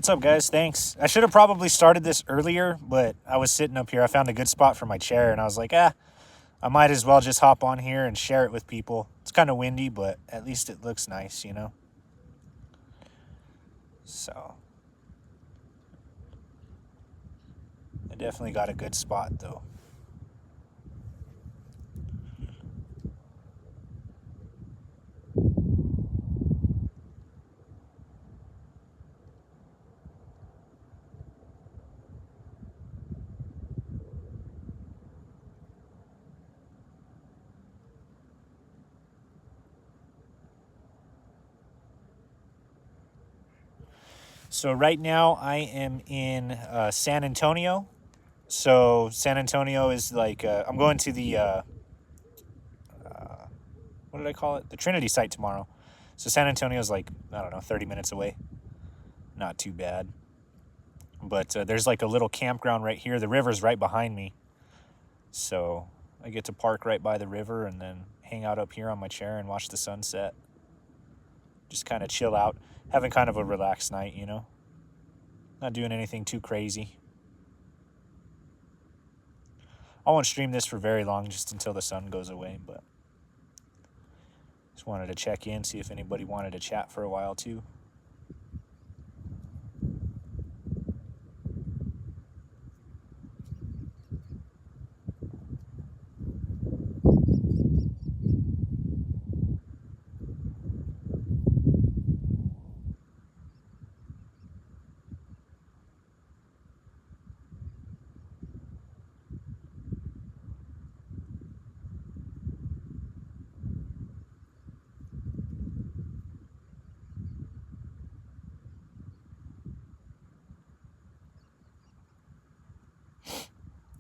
What's up, guys? Thanks. I should have probably started this earlier, but I was sitting up here. I found a good spot for my chair, and I was like, I might as well just hop on here and share it with people. It's kind of windy, but at least it looks nice, you know? So, I definitely got a good spot, though. So, right now, I am in San Antonio. So, San Antonio is like, I'm going to what did I call it? The Trinity site tomorrow. So, San Antonio is like, I don't know, 30 minutes away. Not too bad. But there's like a little campground right here. The river's right behind me. So I get to park right by the river and then hang out up here on my chair and watch the sunset. Just kind of chill out. Having kind of a relaxed night, you know? Not doing anything too crazy. I won't stream this for very long, just until the sun goes away, but just wanted to check in, see if anybody wanted to chat for a while too.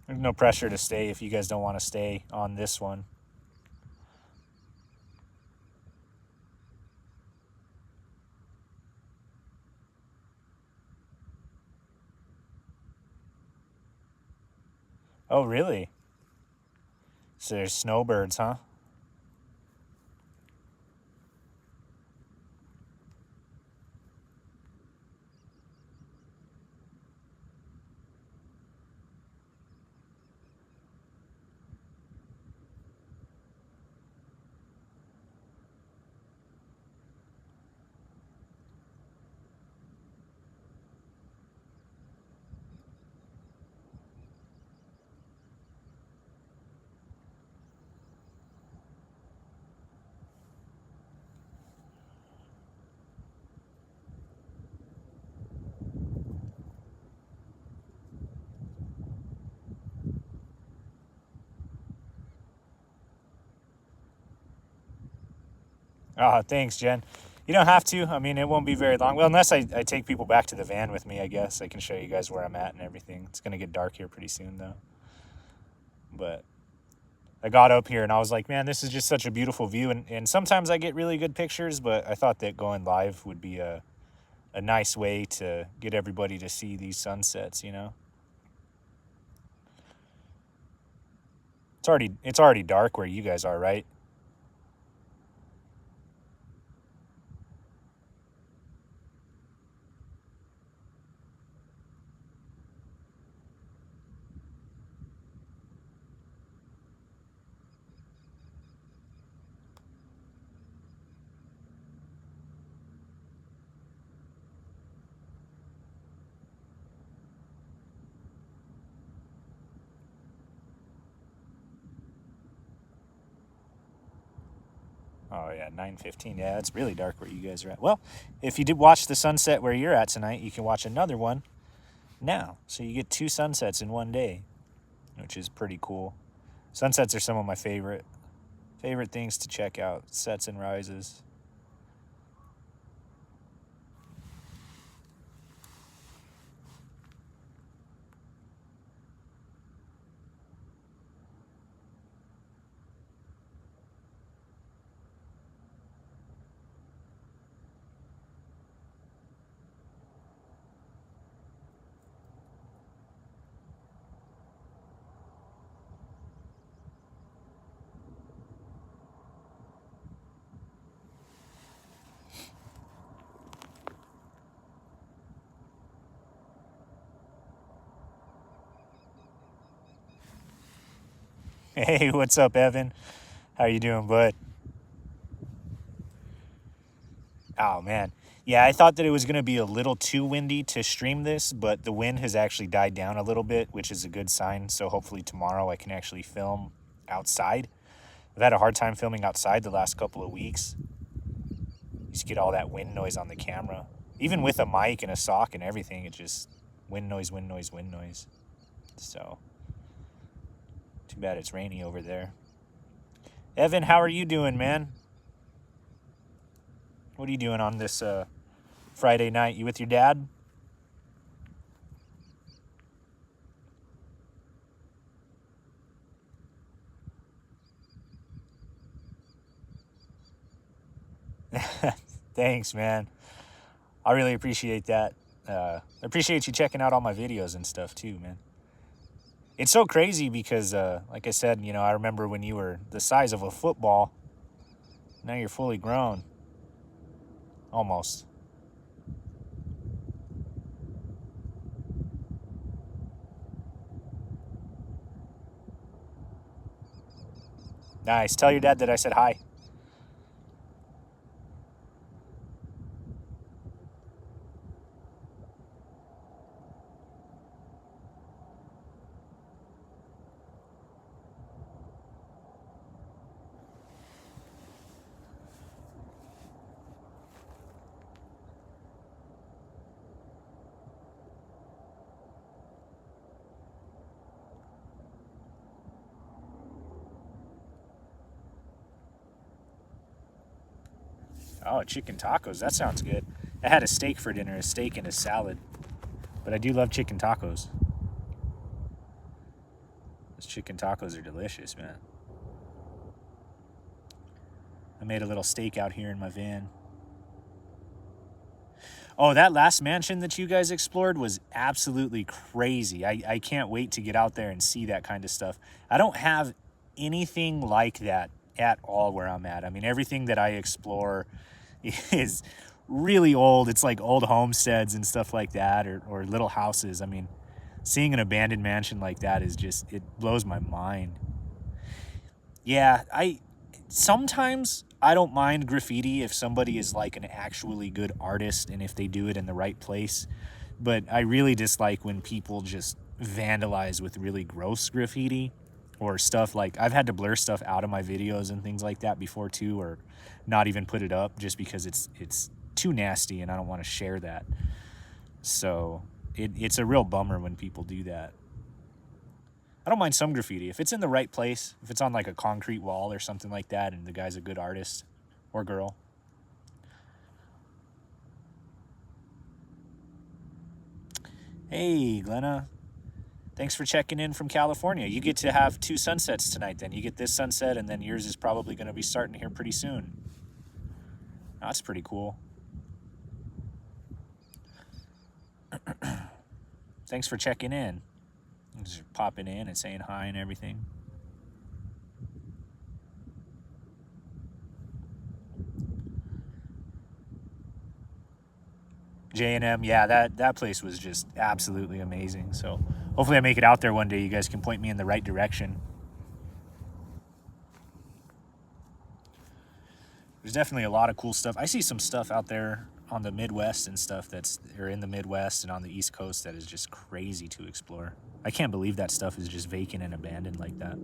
There's no pressure to stay if you guys don't want to stay on this one. Oh, really? So there's snowbirds, huh? Ah, thanks, Jen. You don't have to. I mean, it won't be very long. Well, unless I take people back to the van with me, I guess. I can show you guys where I'm at and everything. It's going to get dark here pretty soon, though. But I got up here and I was like, man, this is just such a beautiful view. And sometimes I get really good pictures, but I thought that going live would be a nice way to get everybody to see these sunsets, you know? It's already dark where you guys are, right? Oh yeah, 9:15. Yeah, it's really dark where you guys are at. Well, if you did watch the sunset where you're at tonight, you can watch another one now. So you get two sunsets in one day, which is pretty cool. Sunsets are some of my favorite things to check out. Sets and rises. Hey, what's up, Evan? How you doing, bud? Oh, man. Yeah, I thought that it was going to be a little too windy to stream this, but the wind has actually died down a little bit, which is a good sign. So hopefully tomorrow I can actually film outside. I've had a hard time filming outside the last couple of weeks. You just get all that wind noise on the camera. Even with a mic and a sock and everything, it just wind noise, wind noise, wind noise. So, too bad it's rainy over there. Evan, how are you doing, man? What are you doing on this Friday night? You with your dad? Thanks, man. I really appreciate that. I appreciate you checking out all my videos and stuff too, man. It's so crazy because, like I said, I remember when you were the size of a football. Now you're fully grown. Almost. Nice. Tell your dad that I said hi. Oh, chicken tacos. That sounds good. I had a steak for dinner, a steak and a salad. But I do love chicken tacos. Those chicken tacos are delicious, man. I made a little steak out here in my van. Oh, that last mansion that you guys explored was absolutely crazy. I can't wait to get out there and see that kind of stuff. I don't have anything like that at all where I'm at. I mean, everything that I explore is really old. It's like old homesteads and stuff like that, or little houses. I mean, seeing an abandoned mansion like that is just, it blows my mind. Yeah, sometimes I don't mind graffiti if somebody is like an actually good artist and if they do it in the right place. But I really dislike when people just vandalize with really gross graffiti or stuff. Like, I've had to blur stuff out of my videos and things like that before too, or not even put it up just because it's too nasty and I don't want to share that. So it's a real bummer when people do that. I don't mind some graffiti. If it's in the right place, if it's on like a concrete wall or something like that and the guy's a good artist or girl. Hey, Glenna. Thanks for checking in from California. You get to have two sunsets tonight then. You get this sunset and then yours is probably going to be starting here pretty soon. That's pretty cool. Thanks for checking in. Just popping in and saying hi and everything. J&M, yeah, that place was just absolutely amazing. So hopefully I make it out there one day. You guys can point me in the right direction. There's definitely a lot of cool stuff. I see some stuff out there on the Midwest and stuff or in the Midwest and on the East Coast that is just crazy to explore. I can't believe that stuff is just vacant and abandoned like that.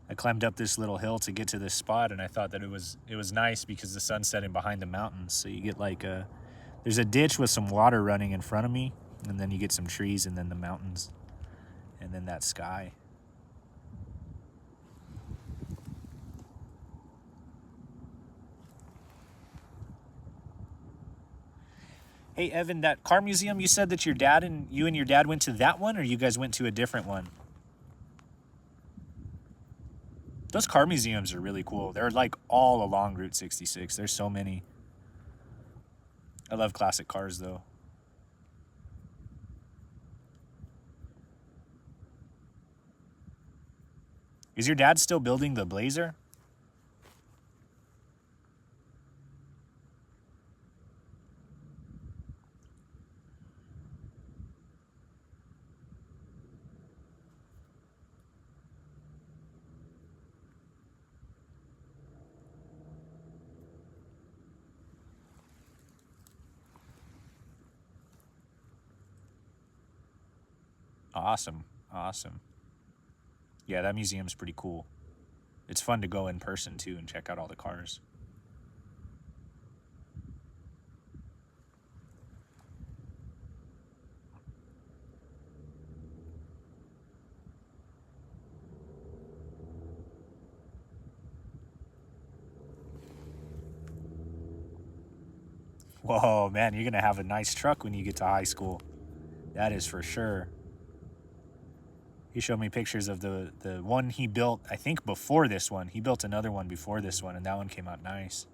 I climbed up this little hill to get to this spot, and I thought that it was nice because the sun's setting behind the mountains. So you get like there's a ditch with some water running in front of me, and then you get some trees, and then the mountains, and then that sky. Hey Evan, that car museum, you said that you and your dad went to that one, or you guys went to a different one? Those car museums are really cool. They're like all along Route 66. There's so many. I love classic cars though. Is your dad still building the Blazer? Awesome. Awesome. Yeah, that museum's pretty cool. It's fun to go in person too and check out all the cars. Whoa, man, you're going to have a nice truck when you get to high school. That is for sure. He showed me pictures of the one he built, I think before this one. He built another one before this one, and that one came out nice.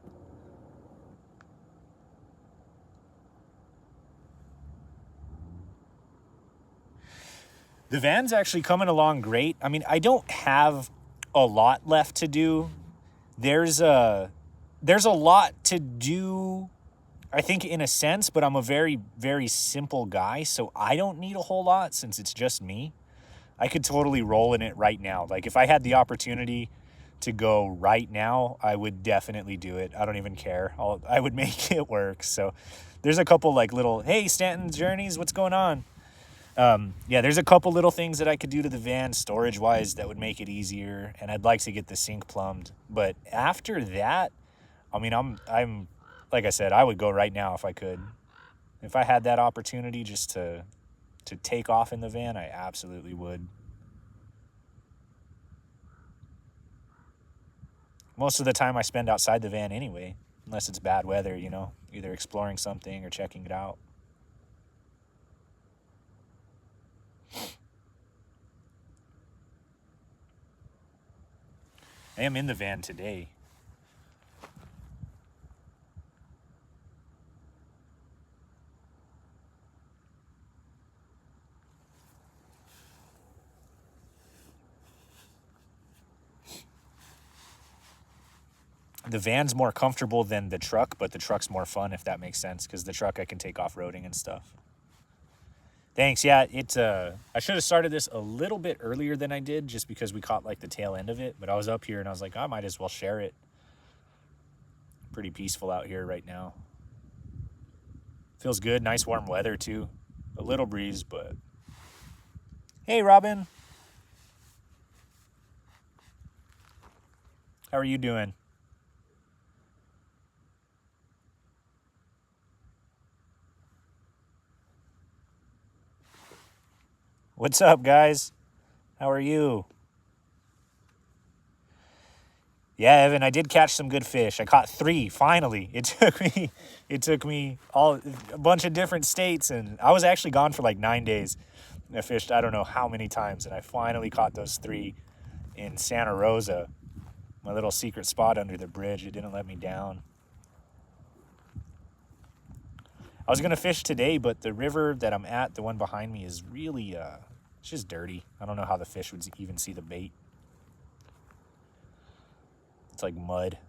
The van's actually coming along great. I mean, I don't have a lot left to do. There's a lot to do, I think, in a sense, but I'm a very, very simple guy, so I don't need a whole lot since it's just me. I could totally roll in it right now. Like, if I had the opportunity to go right now, I would definitely do it. I don't even care. I would make it work. So there's a couple like little, hey, Stanton Journeys, what's going on? Yeah, there's a couple little things that I could do to the van storage-wise that would make it easier, and I'd like to get the sink plumbed. But after that, I mean, I'm like I said, I would go right now if I could. If I had that opportunity just to take off in the van, I absolutely would. Most of the time I spend outside the van anyway, unless it's bad weather, you know, either exploring something or checking it out. I am in the van today. The van's more comfortable than the truck, but the truck's more fun, if that makes sense, because the truck I can take off-roading and stuff. Thanks. Yeah, I should have started this a little bit earlier than I did just because we caught like the tail end of it, but I was up here and I was like, I might as well share it. Pretty peaceful out here right now. Feels good. Nice warm weather too. A little breeze, but... Hey, Robin. How are you doing? What's up, guys? How are you? Yeah, Evan, I did catch some good fish. I caught 3 finally. It took me a bunch of different states, and I was actually gone for like 9 days. I fished I don't know how many times, and I finally caught those 3 in Santa Rosa, my little secret spot under the bridge. It didn't let me down. I was gonna fish today, but the river that I'm at, the one behind me, is really it's just dirty. I don't know how the fish would even see the bait. It's like mud.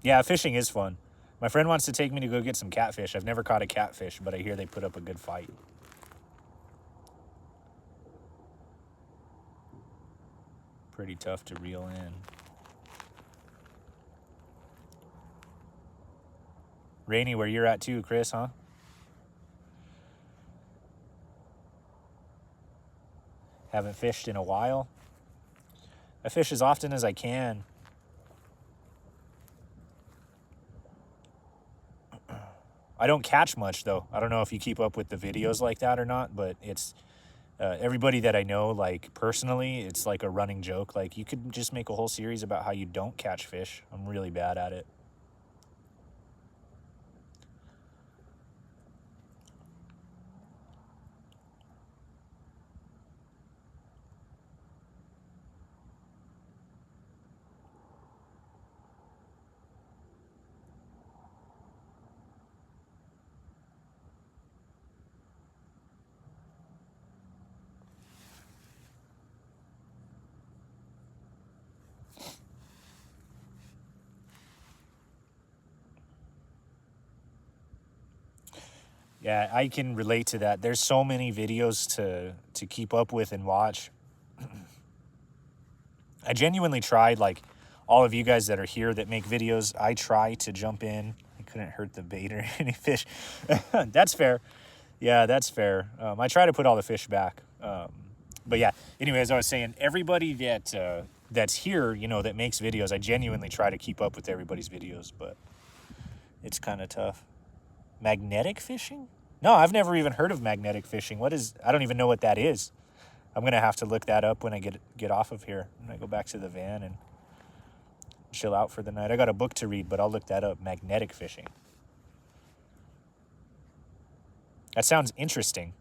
Yeah, fishing is fun. My friend wants to take me to go get some catfish. I've never caught a catfish, but I hear they put up a good fight. Pretty tough to reel in. Rainy where you're at too, Chris, huh? Haven't fished in a while. I fish as often as I can. I don't catch much though. I don't know if you keep up with the videos like that or not, but it's everybody that I know, like personally, it's like a running joke. Like you could just make a whole series about how you don't catch fish. I'm really bad at it. Yeah, I can relate to that. There's so many videos to keep up with and watch. I genuinely tried, like all of you guys that are here that make videos, I try to jump in. I couldn't hurt the bait or any fish. That's fair. Yeah, that's fair. I try to put all the fish back. But yeah, anyway, as I was saying, everybody that's here, you know, that makes videos, I genuinely try to keep up with everybody's videos, but it's kind of tough. Magnetic fishing? No, I've never even heard of magnetic fishing. I don't even know what that is. I'm going to have to look that up when I get off of here. When I go back to the van and chill out for the night. I got a book to read, but I'll look that up. Magnetic fishing. That sounds interesting.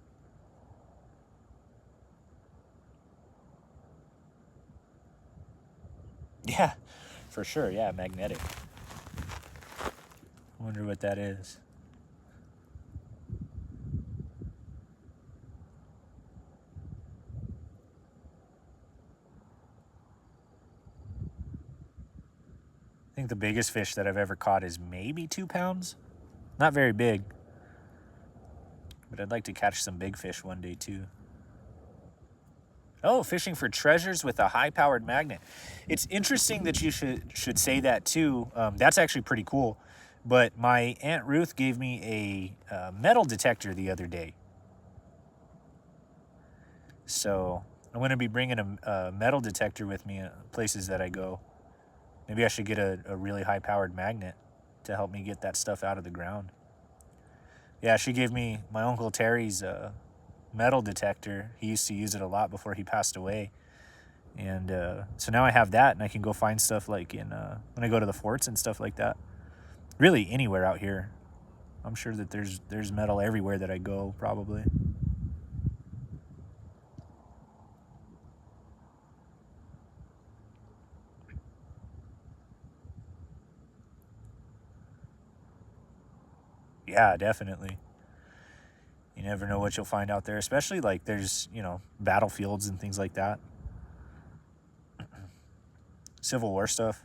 Yeah, for sure. Yeah, magnetic. Wonder what that is. I think the biggest fish that I've ever caught is maybe 2 pounds. Not very big. But I'd like to catch some big fish one day too. Oh, fishing for treasures with a high-powered magnet. It's interesting that you should say that too. That's actually pretty cool. But my Aunt Ruth gave me a metal detector the other day. So I'm going to be bringing a metal detector with me places that I go. Maybe I should get a really high-powered magnet to help me get that stuff out of the ground. Yeah, she gave me my Uncle Terry's metal detector. He used to use it a lot before he passed away. And so now I have that, and I can go find stuff like when I go to the forts and stuff like that. Really anywhere out here. I'm sure that there's metal everywhere that I go, probably. Yeah, definitely. You never know what you'll find out there, especially like there's, battlefields and things like that. Civil War stuff.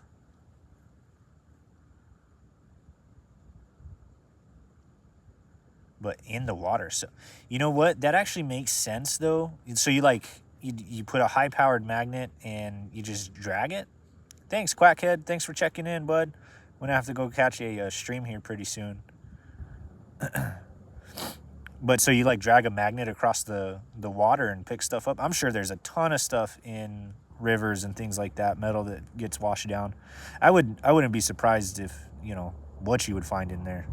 But in the water. So, you know what? That actually makes sense though. So you put a high powered magnet and you just drag it. Thanks, Quackhead. Thanks for checking in, bud. I'm gonna have to go catch a stream here pretty soon. But so you like drag a magnet across the water and pick stuff up. I'm sure there's a ton of stuff in rivers and things like that, metal that gets washed down. I wouldn't be surprised if, what you would find in there.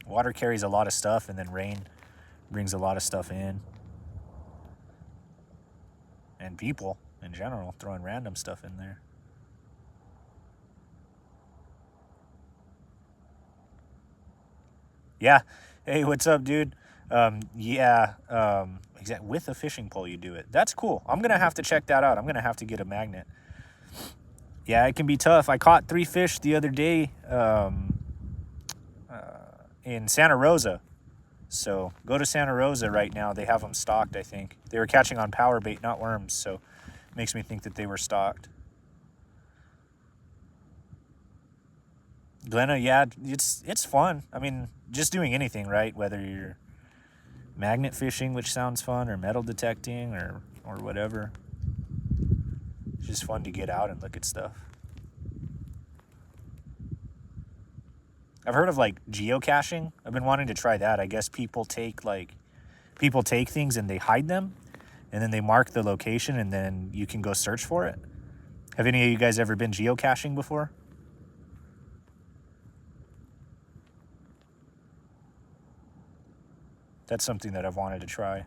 Water carries a lot of stuff, and then rain brings a lot of stuff in. And people in general throwing random stuff in there. Yeah. Hey, what's up, dude? Yeah. Exactly. With a fishing pole, you do it. That's cool. I'm gonna have to check that out. I'm gonna have to get a magnet. Yeah, it can be tough. I caught 3 fish the other day in Santa Rosa. So go to Santa Rosa right now. They have them stocked, I think. They were catching on power bait, not worms. So it makes me think that they were stocked. Glenna, yeah, it's fun. I mean, just doing anything, right? Whether you're magnet fishing, which sounds fun, or metal detecting, or whatever. It's just fun to get out and look at stuff. I've heard of like geocaching. I've been wanting to try that. I guess people take things and they hide them, and then they mark the location, and then you can go search for it. Have any of you guys ever been geocaching before? That's something that I've wanted to try.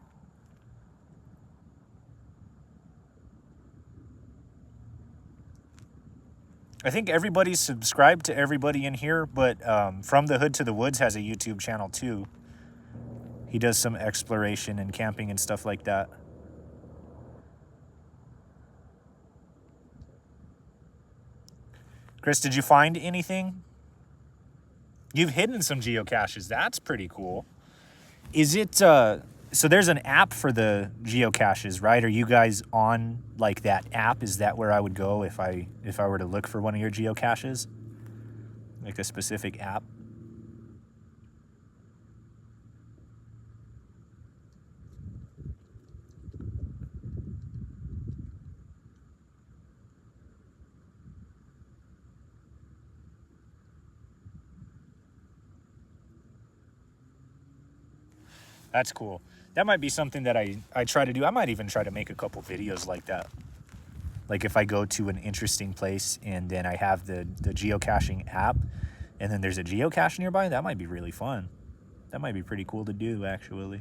I think everybody's subscribed to everybody in here, but From the Hood to the Woods has a YouTube channel too. He does some exploration and camping and stuff like that. Chris, did you find anything? You've hidden some geocaches. That's pretty cool. Is it so there's an app for the geocaches, right? Are you guys on like that app? Is that where I would go if I were to look for one of your geocaches? Like a specific app? That's cool. That might be something that I try to do. I might even try to make a couple videos like that. Like if I go to an interesting place and then I have the geocaching app and then there's a geocache nearby, that might be really fun. That might be pretty cool to do, actually.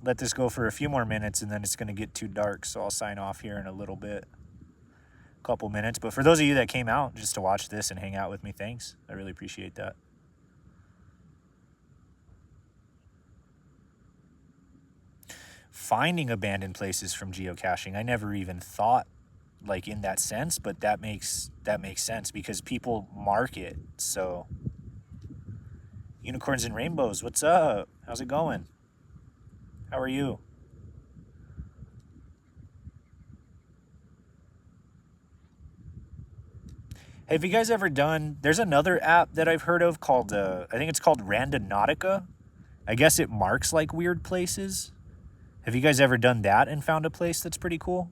Let this go for a few more minutes and then it's going to get too dark, so I'll sign off here in a little bit. Couple minutes. But for those of you that came out just to watch this and hang out with me, thanks. I really appreciate that. Finding abandoned places from geocaching, I never even thought like in that sense, but that makes sense because people mark it. So Unicorns and Rainbows, what's up? How's it going? How are you? Have you guys ever done, there's another app that I've heard of called, I think it's called Randonautica. I guess it marks like weird places. Have you guys ever done that and found a place that's pretty cool?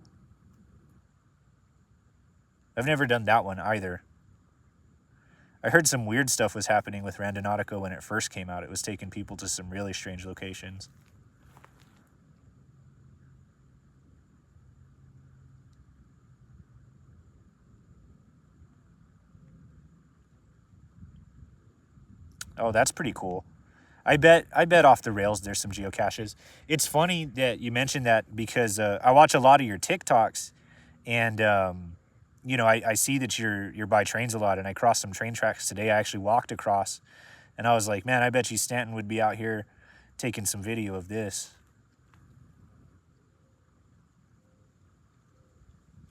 I've never done that one either. I heard some weird stuff was happening with Randonautica when it first came out. It was taking people to some really strange locations. Oh, that's pretty cool. I bet off the rails there's some geocaches. It's funny that you mentioned that because I watch a lot of your TikToks, and you know I see that you're by trains a lot, and I crossed some train tracks today. I actually walked across, and I was like, man, I bet you Stanton would be out here taking some video of this.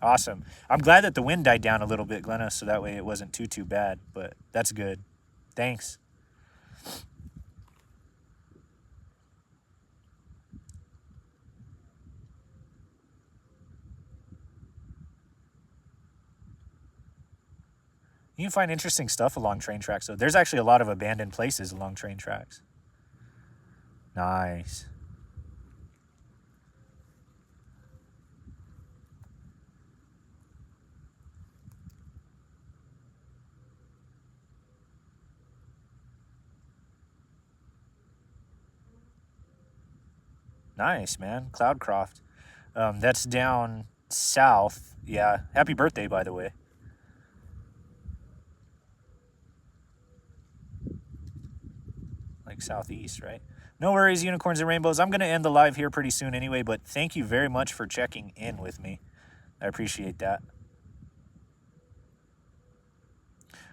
Awesome. I'm glad that the wind died down a little bit, Glenna, so that way it wasn't too bad. But that's good. Thanks. You can find interesting stuff along train tracks. So there's actually a lot of abandoned places along train tracks. Nice. Nice, man. Cloudcroft. That's down south. Yeah. Happy birthday, by the way. Like southeast, right? No worries, Unicorns and Rainbows. I'm going to end the live here pretty soon anyway, but thank you very much for checking in with me. I appreciate that.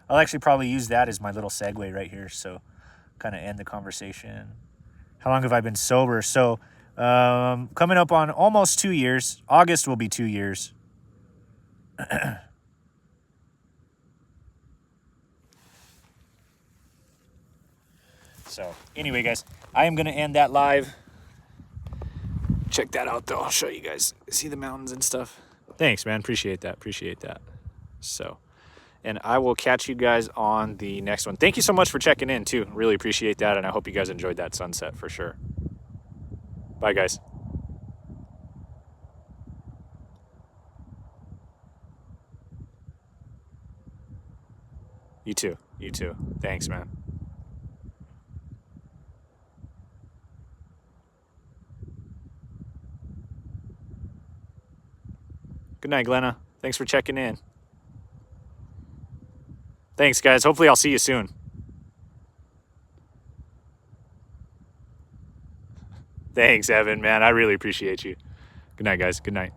I'll actually probably use that as my little segue right here, so kind of end the conversation. How long have I been sober? So coming up on almost 2 years. August will be 2 years. So anyway, guys, I am going to end that live. Check that out, though. I'll show you guys. See the mountains and stuff. Thanks, man. Appreciate that. Appreciate that. So, and I will catch you guys on the next one. Thank you so much for checking in, too. Really appreciate that, and I hope you guys enjoyed that sunset for sure. Bye, guys. You too. You too. Thanks, man. Good night, Glenna. Thanks for checking in. Thanks, guys. Hopefully I'll see you soon. Thanks, Evan, man. I really appreciate you. Good night, guys. Good night.